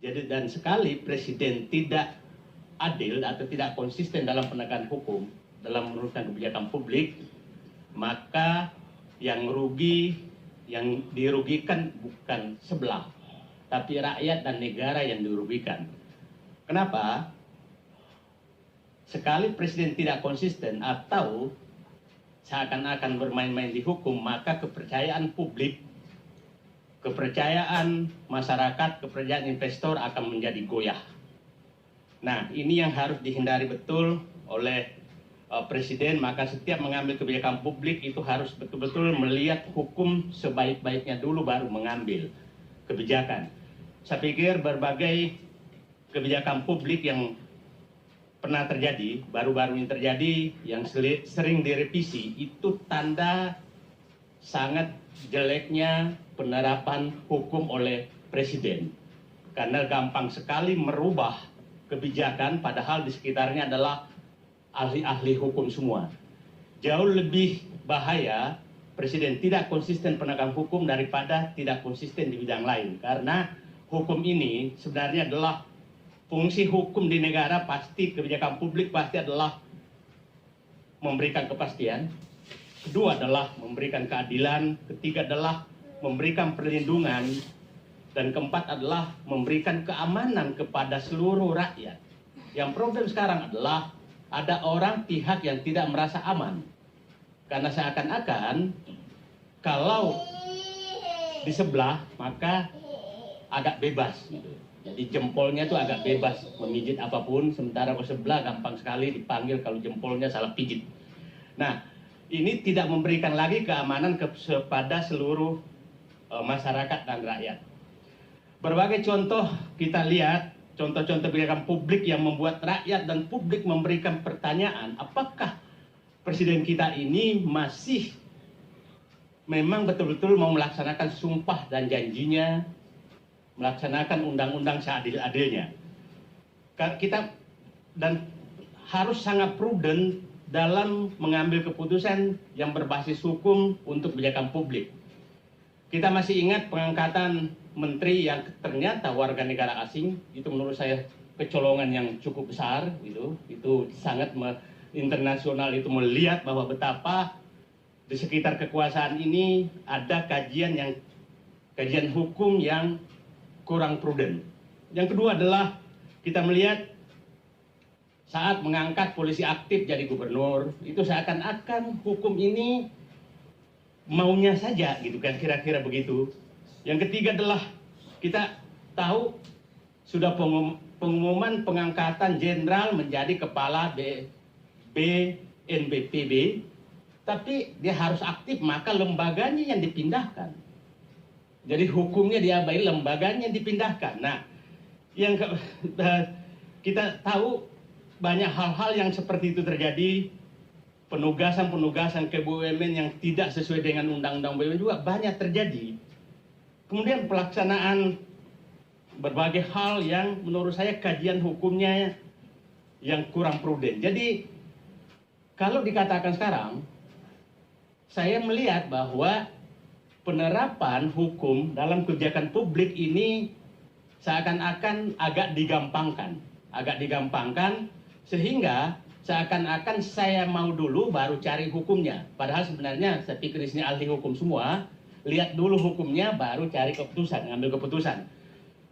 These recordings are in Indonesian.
Jadi dan sekali presiden tidak adil atau tidak konsisten dalam penegakan hukum, dalam menurunkan kebijakan publik, maka yang dirugikan bukan sebelah, tapi rakyat dan negara yang dirugikan. Kenapa? Sekali presiden tidak konsisten atau seakan-akan bermain-main di hukum, maka kepercayaan publik, kepercayaan masyarakat, kepercayaan investor akan menjadi goyah. Nah, ini yang harus dihindari betul oleh presiden. Maka setiap mengambil kebijakan publik itu harus betul-betul melihat hukum sebaik-baiknya dulu baru mengambil kebijakan. Saya pikir berbagai kebijakan publik yang pernah terjadi, baru-baru ini terjadi, yang sering direvisi, itu tanda sangat jeleknya penerapan hukum oleh presiden. Karena gampang sekali merubah kebijakan, padahal di sekitarnya adalah ahli-ahli hukum semua. Jauh lebih bahaya presiden tidak konsisten penegakan hukum daripada tidak konsisten di bidang lain. Karena hukum ini sebenarnya adalah fungsi hukum di negara, pasti kebijakan publik pasti adalah memberikan kepastian. Kedua adalah memberikan keadilan. Ketiga adalah memberikan perlindungan. Dan keempat adalah memberikan keamanan kepada seluruh rakyat. Yang problem sekarang adalah ada orang pihak yang tidak merasa aman. Karena seakan-akan kalau di sebelah maka agak bebas. Jadi jempolnya itu agak bebas memijit apapun, sementara ke sebelah gampang sekali dipanggil kalau jempolnya salah pijit. Nah, ini tidak memberikan lagi keamanan kepada seluruh masyarakat dan rakyat. Berbagai contoh kita lihat, contoh-contoh kebijakan publik yang membuat rakyat dan publik memberikan pertanyaan, apakah presiden kita ini masih memang betul-betul mau melaksanakan sumpah dan janjinya, melaksanakan undang-undang seadil-adilnya. Kita dan harus sangat prudent dalam mengambil keputusan yang berbasis hukum untuk kebijakan publik. Kita masih ingat pengangkatan menteri yang ternyata warga negara asing, itu menurut saya kecolongan yang cukup besar, itu sangat internasional, itu melihat bahwa betapa di sekitar kekuasaan ini ada kajian hukum yang kurang prudent. Yang kedua adalah kita melihat saat mengangkat polisi aktif jadi gubernur, itu seakan-akan hukum ini maunya saja, gitu kan, kira-kira begitu. Yang ketiga adalah kita tahu sudah pengumuman pengangkatan jenderal menjadi kepala BNPB, tapi dia harus aktif, maka lembaganya yang dipindahkan. Jadi hukumnya diabaikan, lembaganya dipindahkan. Nah, yang kita tahu banyak hal-hal yang seperti itu terjadi. Penugasan-penugasan ke BUMN yang tidak sesuai dengan undang-undang BUMN juga banyak terjadi. Kemudian pelaksanaan berbagai hal yang menurut saya kajian hukumnya yang kurang prudent. Jadi kalau dikatakan sekarang, saya melihat bahwa penerapan hukum dalam kebijakan publik ini seakan-akan agak digampangkan sehingga seakan-akan saya mau dulu baru cari hukumnya. Padahal sebenarnya saya pikir ini ahli hukum semua, lihat dulu hukumnya baru cari keputusan, ngambil keputusan.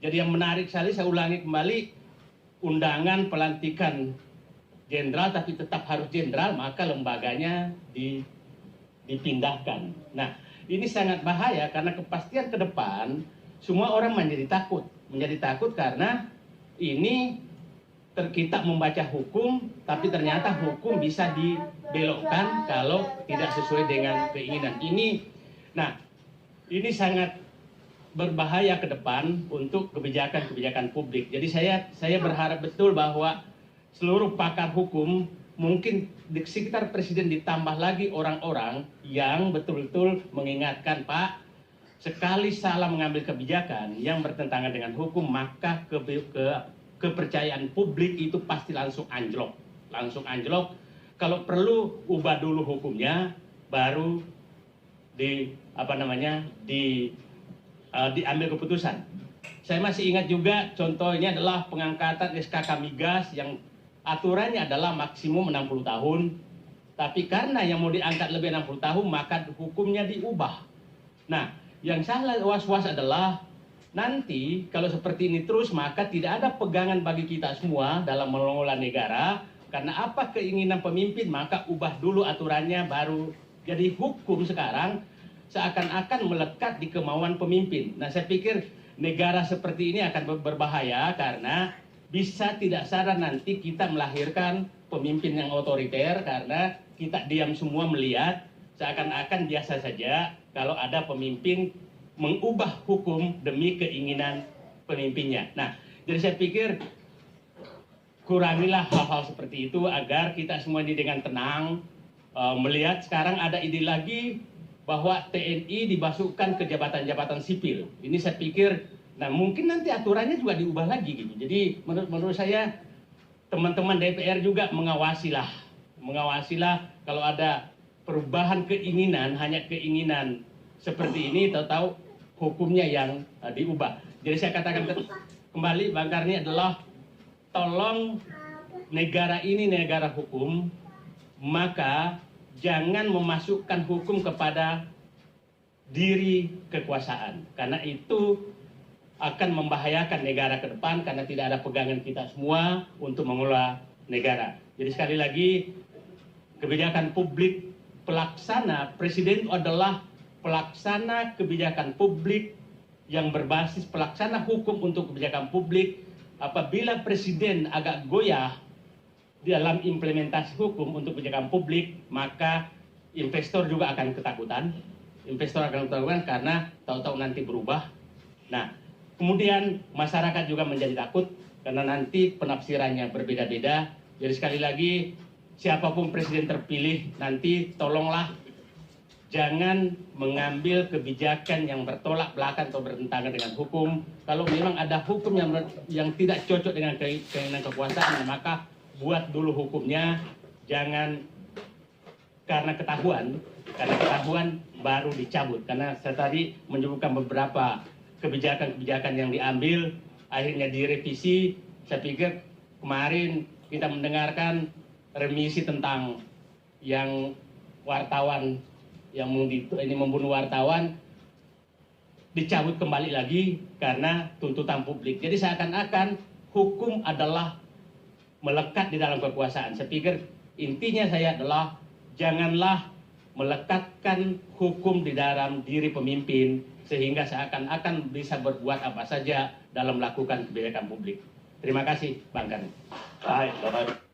Jadi yang menarik sekali, saya ulangi kembali, undangan pelantikan jenderal tapi tetap harus jenderal, maka lembaganya dipindahkan. Nah, ini sangat bahaya karena kepastian ke depan semua orang menjadi takut karena ini kita membaca hukum, tapi ternyata hukum bisa dibelokkan kalau tidak sesuai dengan keinginan. Ini sangat berbahaya ke depan untuk kebijakan-kebijakan publik. Jadi saya berharap betul bahwa seluruh pakar hukum, mungkin di sekitar presiden ditambah lagi orang-orang yang betul-betul mengingatkan, Pak, sekali salah mengambil kebijakan yang bertentangan dengan hukum, maka kepercayaan publik itu pasti langsung anjlok. Kalau perlu ubah dulu hukumnya, baru diambil keputusan. Saya masih ingat juga contohnya adalah pengangkatan SKK Migas yang aturannya adalah maksimum 60 tahun. Tapi karena yang mau diangkat lebih 60 tahun, maka hukumnya diubah. Nah, yang saya was-was adalah nanti kalau seperti ini terus, maka tidak ada pegangan bagi kita semua dalam mengelola negara. Karena apa keinginan pemimpin, maka ubah dulu aturannya baru. Jadi hukum sekarang seakan-akan melekat di kemauan pemimpin. Nah, saya pikir negara seperti ini akan berbahaya karena bisa tidak sadar nanti kita melahirkan pemimpin yang otoriter karena kita diam semua melihat seakan-akan biasa saja kalau ada pemimpin mengubah hukum demi keinginan pemimpinnya. Nah, jadi saya pikir kurangilah hal-hal seperti itu agar kita semua ini dengan tenang melihat sekarang ada ide lagi bahwa TNI dimasukkan ke jabatan-jabatan sipil. Ini saya pikir, nah mungkin nanti aturannya juga diubah lagi gitu. Jadi menurut saya teman-teman DPR juga mengawasilah kalau ada perubahan keinginan, hanya keinginan seperti ini, tahu-tahu hukumnya yang diubah. Jadi saya katakan kembali, Bang Karni adalah tolong negara ini negara hukum, maka jangan memasukkan hukum kepada diri kekuasaan. Karena itu akan membahayakan negara ke depan karena tidak ada pegangan kita semua untuk mengelola negara. Jadi sekali lagi, kebijakan publik pelaksana, presiden adalah pelaksana kebijakan publik yang berbasis pelaksana hukum untuk kebijakan publik. Apabila presiden agak goyah dalam implementasi hukum untuk kebijakan publik, maka investor juga akan ketakutan. Investor akan ketakutan karena tahu-tahu nanti berubah. Nah, kemudian masyarakat juga menjadi takut karena nanti penafsirannya berbeda-beda. Jadi sekali lagi, siapapun presiden terpilih nanti tolonglah jangan mengambil kebijakan yang bertolak belakang atau bertentangan dengan hukum. Kalau memang ada hukum yang tidak cocok dengan keinginan kekuasaan, maka buat dulu hukumnya, jangan karena ketahuan baru dicabut. Karena saya tadi menyebutkan beberapa kebijakan-kebijakan yang diambil, akhirnya direvisi. Saya pikir kemarin kita mendengarkan remisi tentang yang wartawan yang ini membunuh wartawan, dicabut kembali lagi karena tuntutan publik. Jadi seakan-akan hukum adalah melekat di dalam kekuasaan. Saya pikir intinya saya adalah janganlah melekatkan hukum di dalam diri pemimpin sehingga seakan-akan bisa berbuat apa saja dalam melakukan kebijakan publik. Terima kasih, Bang Karni. Baik, Bapak.